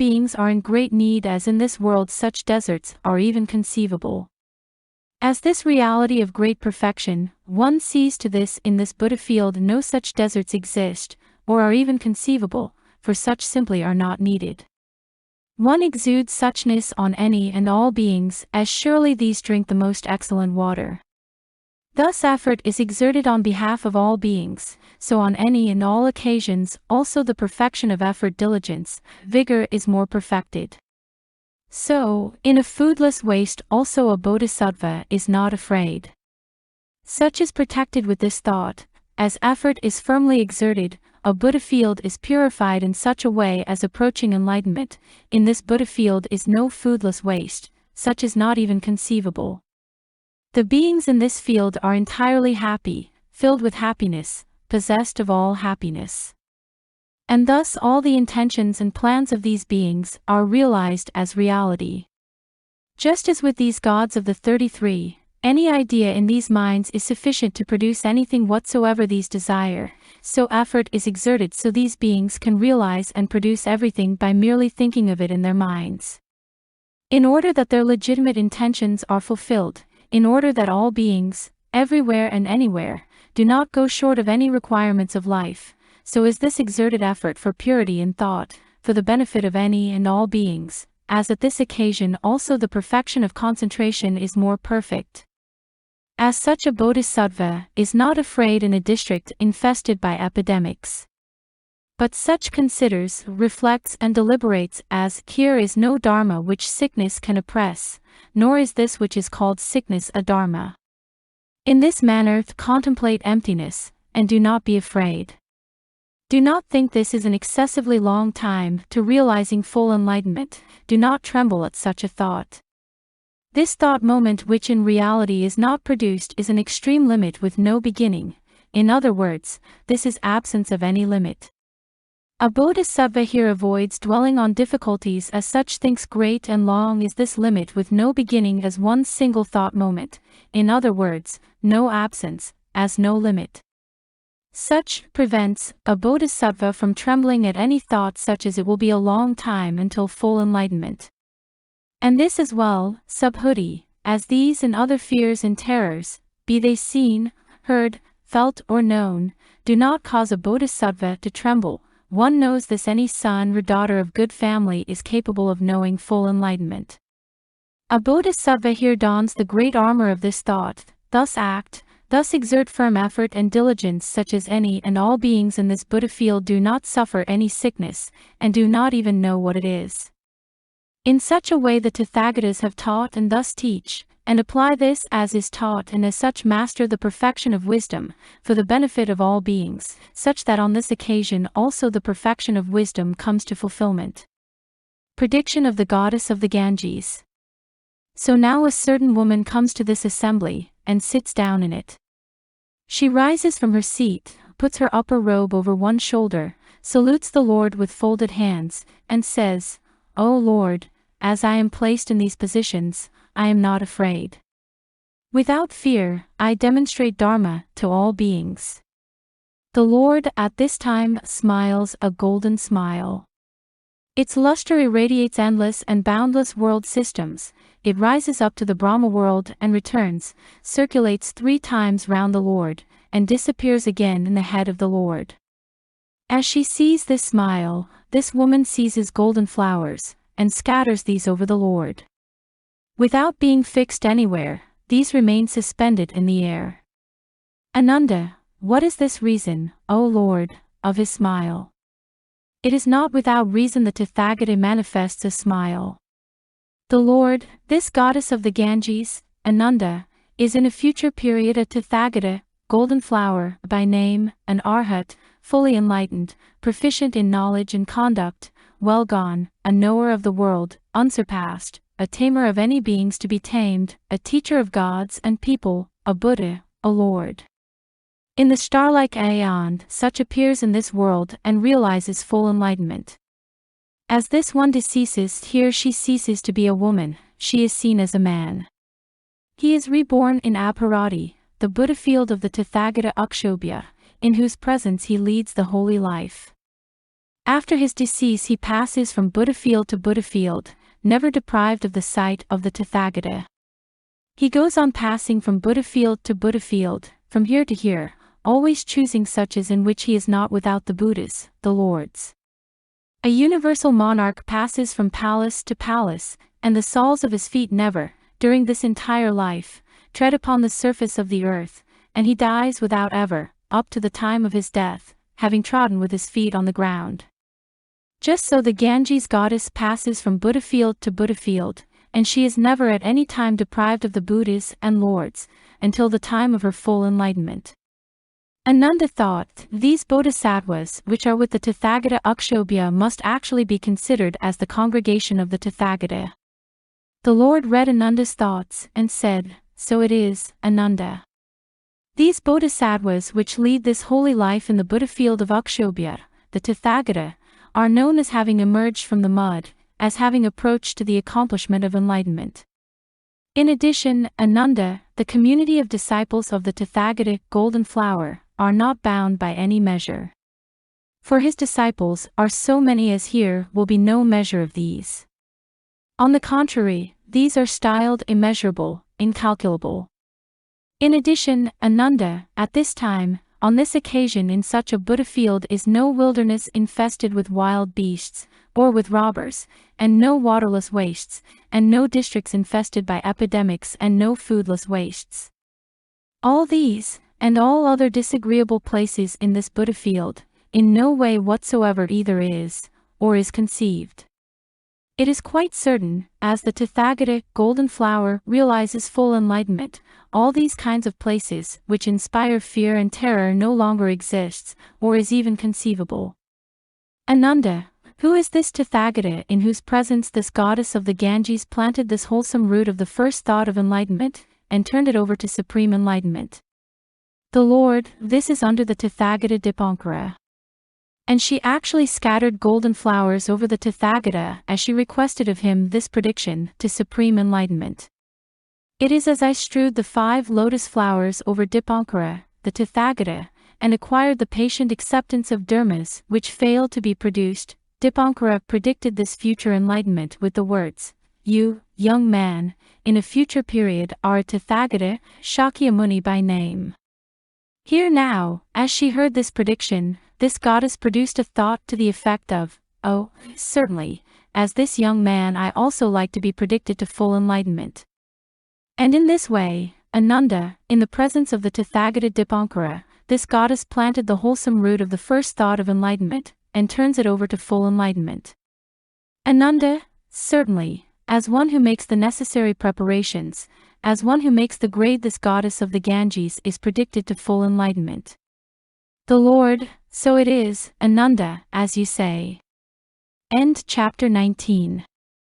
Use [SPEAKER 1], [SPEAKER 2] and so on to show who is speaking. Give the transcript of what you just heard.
[SPEAKER 1] beings are in great need, as in this world such deserts are even conceivable. As this reality of great perfection, one sees to this in this Buddha field no such deserts exist, or are even conceivable, for such simply are not needed. One exudes suchness on any and all beings, as surely these drink the most excellent water. Thus effort is exerted on behalf of all beings, so on any and all occasions also the perfection of effort, diligence, vigor is more perfected. So, in a foodless waste also a Bodhisattva is not afraid. Such is protected with this thought, as effort is firmly exerted, a Buddha field is purified in such a way as approaching enlightenment. In this Buddha field is no foodless waste, such is not even conceivable. The beings in this field are entirely happy, filled with happiness, possessed of all happiness. And thus all the intentions and plans of these beings are realized as reality. Just as with these gods of the 33, any idea in these minds is sufficient to produce anything whatsoever these desire, so effort is exerted so these beings can realize and produce everything by merely thinking of it in their minds. In order that their legitimate intentions are fulfilled, in order that all beings, everywhere and anywhere, do not go short of any requirements of life, so is this exerted effort for purity in thought, for the benefit of any and all beings, as at this occasion also the perfection of concentration is more perfect. As such a Bodhisattva is not afraid in a district infested by epidemics. But such considers, reflects and deliberates as, here is no dharma which sickness can oppress, nor is this which is called sickness a dharma. In this manner contemplate emptiness, and do not be afraid. Do not think this is an excessively long time to realizing full enlightenment, do not tremble at such a thought. This thought moment which in reality is not produced is an extreme limit with no beginning, in other words, this is absence of any limit. A Bodhisattva here avoids dwelling on difficulties as such thinks great and long is this limit with no beginning as one single thought moment, in other words, no absence, as no limit. Such prevents a Bodhisattva from trembling at any thought such as it will be a long time until full enlightenment. And this as well, subhuti, as these and other fears and terrors, be they seen, heard, felt or known, do not cause a Bodhisattva to tremble. One knows this any son or daughter of good family is capable of knowing full enlightenment. A Bodhisattva here dons the great armor of this thought, thus act, thus exert firm effort and diligence such as any and all beings in this Buddha field do not suffer any sickness, and do not even know what it is. In such a way the Tathagatas have taught and thus teach, and apply this as is taught and as such master the perfection of wisdom, for the benefit of all beings, such that on this occasion also the perfection of wisdom comes to fulfillment. Prediction of the goddess of the Ganges. So now a certain woman comes to this assembly, and sits down in it. She rises from her seat, puts her upper robe over one shoulder, salutes the Lord with folded hands, and says, "O Lord, as I am placed in these positions, I am not afraid. Without fear, I demonstrate Dharma to all beings." The Lord at this time smiles a golden smile. Its luster irradiates endless and boundless world systems, it rises up to the Brahma world and returns, circulates 3 times round the Lord, and disappears again in the head of the Lord. As she sees this smile, this woman seizes golden flowers, and scatters these over the Lord. Without being fixed anywhere, these remain suspended in the air. Ananda, what is this reason, O Lord, of his smile? It is not without reason the Tathagata manifests a smile. The Lord, this goddess of the Ganges, Ananda, is in a future period a Tathagata, golden flower, by name, an Arhat, fully enlightened, proficient in knowledge and conduct, well gone, a knower of the world, unsurpassed, a tamer of any beings to be tamed, a teacher of gods and people, a Buddha, a Lord. In the star-like aeon, such appears in this world and realizes full enlightenment. As this one deceases, here she ceases to be a woman, she is seen as a man. He is reborn in Aparati, the Buddha field of the Tathagata Akshobhya, in whose presence he leads the holy life. After his decease he passes from Buddha field to Buddha field, never deprived of the sight of the Tathagata. He goes on passing from Buddha field to Buddha field, from here to here, always choosing such as in which he is not without the Buddhas, the lords. A universal monarch passes from palace to palace, and the soles of his feet never, during this entire life, tread upon the surface of the earth, and he dies without ever, up to the time of his death, having trodden with his feet on the ground. Just so the Ganges goddess passes from Buddha field to Buddha field, and she is never at any time deprived of the Buddhas and lords, until the time of her full enlightenment. Ananda thought, these bodhisattvas which are with the Tathagata Akshobhya must actually be considered as the congregation of the Tathagata. The Lord read Ananda's thoughts and said, so it is, Ananda. These bodhisattvas which lead this holy life in the Buddha field of Akshobhya, the Tathagata, are known as having emerged from the mud, as having approached to the accomplishment of enlightenment. In addition, Ananda, the community of disciples of the Tathagata Golden Flower, are not bound by any measure. For his disciples are so many as here will be no measure of these. On the contrary, these are styled immeasurable, incalculable. In addition, Ananda, at this time, on this occasion in such a Buddha field is no wilderness infested with wild beasts, or with robbers, and no waterless wastes, and no districts infested by epidemics and no foodless wastes. All these, and all other disagreeable places in this Buddha field, in no way whatsoever either is, or is conceived. It is quite certain, as the Tathagata Golden Flower realizes full enlightenment, all these kinds of places which inspire fear and terror no longer exists, or is even conceivable. Ananda, who is this Tathagata in whose presence this goddess of the Ganges planted this wholesome root of the first thought of enlightenment, and turned it over to supreme enlightenment? The Lord, this is under the Tathagata Dipankara. And she actually scattered golden flowers over the Tathagata as she requested of him this prediction to supreme enlightenment. It is as I strewed the 5 lotus flowers over Dipankara, the Tathagata, and acquired the patient acceptance of dharmas which fail to be produced. Dipankara predicted this future enlightenment with the words, you, young man, in a future period are a Tathagata, Shakyamuni by name. Here now, as she heard this prediction, this goddess produced a thought to the effect of, oh, certainly, as this young man I also like to be predicted to full enlightenment. And in this way, Ananda, in the presence of the Tathagata Dipankara, this goddess planted the wholesome root of the first thought of enlightenment, and turns it over to full enlightenment. Ananda, certainly, as one who makes the necessary preparations, as one who makes the grade this goddess of the Ganges is predicted to full enlightenment. The Lord, so it is, Ananda, as you say. End chapter 19.